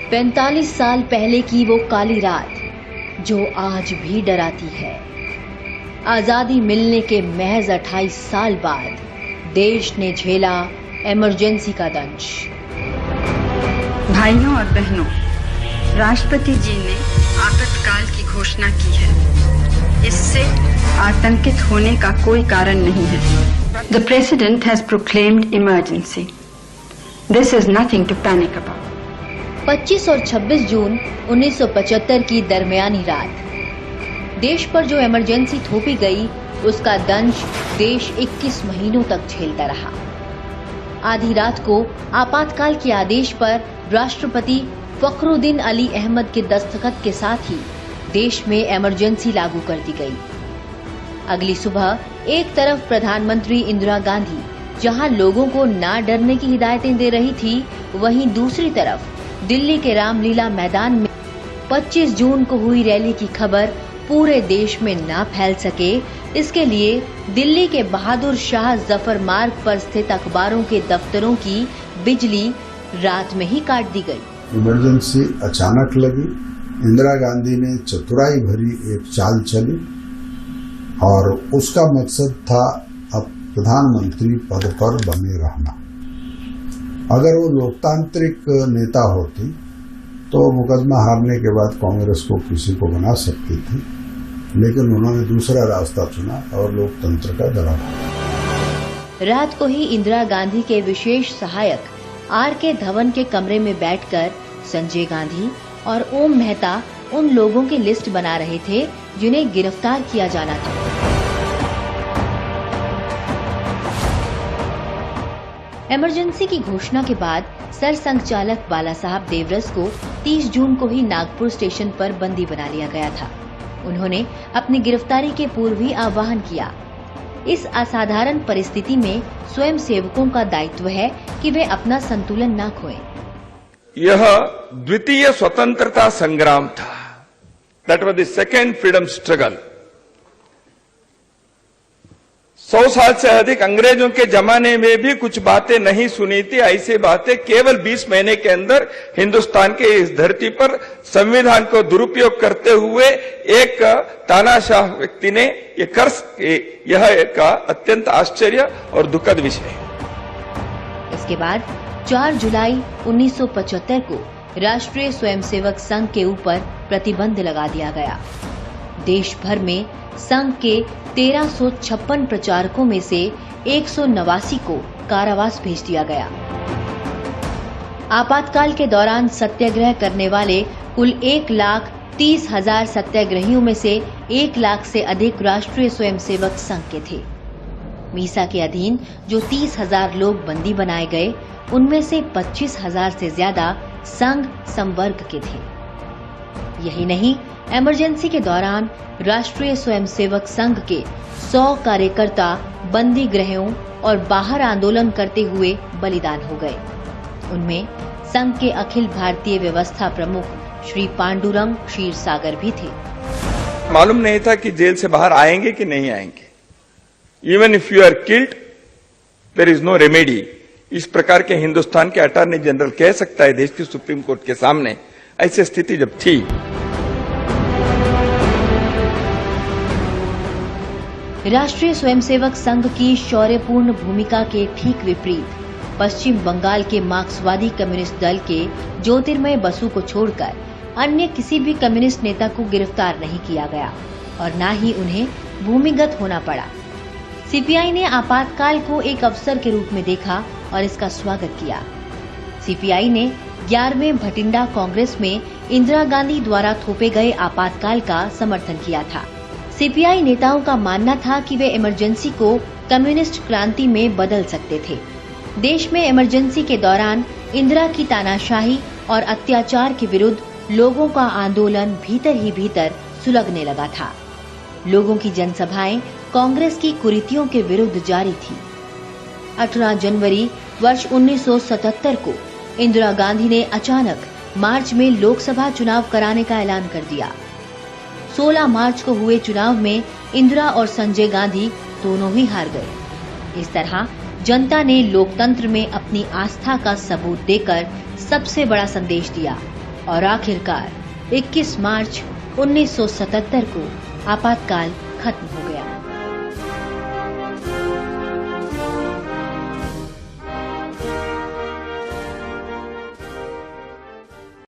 45 साल पहले की वो काली रात जो आज भी डराती है। आजादी मिलने के महज 28 साल बाद देश ने झेला इमरजेंसी का दंश। भाइयों और बहनों, राष्ट्रपति जी ने आपातकाल की घोषणा की है। इससे आतंकित होने का कोई कारण नहीं है। The President has proclaimed emergency. This is nothing to panic about. 25 और 26 जून 1975 की दरमियानी रात देश पर जो इमरजेंसी थोपी गई, उसका दंश देश 21 महीनों तक झेलता रहा। आधी रात को आपातकाल के आदेश पर राष्ट्रपति फखरुद्दीन अली अहमद के दस्तखत के साथ ही देश में इमरजेंसी लागू कर दी गई। अगली सुबह एक तरफ प्रधानमंत्री इंदिरा गांधी जहां लोगों को ना डरने की हिदायतें दे रही थी, वहीं दूसरी तरफ दिल्ली के रामलीला मैदान में 25 जून को हुई रैली की खबर पूरे देश में ना फैल सके, इसके लिए दिल्ली के बहादुर शाह जफर मार्ग पर स्थित अखबारों के दफ्तरों की बिजली रात में ही काट दी गई। इमरजेंसी अचानक लगी। इंदिरा गांधी ने चतुराई भरी एक चाल चली और उसका मकसद था अब प्रधानमंत्री पद पर बने रहना। अगर वो लोकतांत्रिक नेता होती तो मुकदमा हारने के बाद कांग्रेस को किसी को बना सकती थी, लेकिन उन्होंने दूसरा रास्ता चुना और लोकतंत्र का दरार। रात को ही इंदिरा गांधी के विशेष सहायक आर.के. धवन के कमरे में बैठकर संजय गांधी और ओम मेहता उन लोगों की लिस्ट बना रहे थे जिन्हें गिरफ्तार किया जाना था। इमरजेंसी की घोषणा के बाद सरसंघचालक बाला साहब देवरस को 30 जून को ही नागपुर स्टेशन पर बंदी बना लिया गया था। उन्होंने अपनी गिरफ्तारी के पूर्व ही आह्वान किया। इस असाधारण परिस्थिति में स्वयं सेवकों का दायित्व है कि वे अपना संतुलन न खोएं। यह द्वितीय स्वतंत्रता संग्राम था। That was the second freedom struggle. 100 साल से अधिक अंग्रेजों के जमाने में भी कुछ बातें नहीं सुनी थी। ऐसी बातें केवल 20 महीने के अंदर हिंदुस्तान के इस धरती पर संविधान को दुरुपयोग करते हुए एक तानाशाह व्यक्ति ने ये कर सके, यह एक अत्यंत आश्चर्य और दुखद विषय है। इसके बाद 4 जुलाई 1975 को राष्ट्रीय स्वयंसेवक संघ के ऊपर प्रतिबंध लगा दिया गया। देश भर में संघ के 1356 प्रचारकों में से 189 को कारावास भेज दिया गया। आपातकाल के दौरान सत्याग्रह करने वाले कुल 1,30,000 सत्याग्रहियों में से 1 लाख से अधिक राष्ट्रीय स्वयंसेवक संघ के थे। मीसा के अधीन जो 30,000 लोग बंदी बनाए गए, उनमें से 25,000 से ज्यादा संघ संवर्ग के थे। यही नहीं, इमरजेंसी के दौरान राष्ट्रीय स्वयंसेवक संघ के 100 कार्यकर्ता बंदी गृहों और बाहर आंदोलन करते हुए बलिदान हो गए। उनमें संघ के अखिल भारतीय व्यवस्था प्रमुख श्री पांडुरंग क्षीरसागर भी थे। मालूम नहीं था कि जेल से बाहर आएंगे कि नहीं आएंगे। Even if you are killed there is no remedy. इस प्रकार के हिंदुस्तान के अटॉर्नी जनरल कह सकता है देश की सुप्रीम कोर्ट के सामने। ऐसी स्थिति जब थी, राष्ट्रीय स्वयंसेवक संघ की शौर्यपूर्ण भूमिका के ठीक विपरीत पश्चिम बंगाल के मार्क्सवादी कम्युनिस्ट दल के ज्योतिर्मय बसु को छोड़कर अन्य किसी भी कम्युनिस्ट नेता को गिरफ्तार नहीं किया गया और न ही उन्हें भूमिगत होना पड़ा। सीपीआई ने आपातकाल को एक अवसर के रूप में देखा और इसका स्वागत किया। सीपीआई ने 11वें भटिंडा कांग्रेस में इंदिरा गांधी द्वारा थोपे गए आपातकाल का समर्थन किया था। सीपीआई नेताओं का मानना था कि वे इमरजेंसी को कम्युनिस्ट क्रांति में बदल सकते थे। देश में इमरजेंसी के दौरान इंदिरा की तानाशाही और अत्याचार के विरुद्ध लोगों का आंदोलन भीतर ही भीतर सुलगने लगा था। लोगों की जनसभाएं कांग्रेस की कुरीतियों के विरुद्ध जारी थी। 18 जनवरी वर्ष 1977 को इंदिरा गांधी ने अचानक मार्च में लोकसभा चुनाव कराने का ऐलान कर दिया। 16 मार्च को हुए चुनाव में इंदिरा और संजय गांधी दोनों ही हार गए। इस तरह जनता ने लोकतंत्र में अपनी आस्था का सबूत देकर सबसे बड़ा संदेश दिया और आखिरकार 21 मार्च 1977 को आपातकाल खत्म हो गया।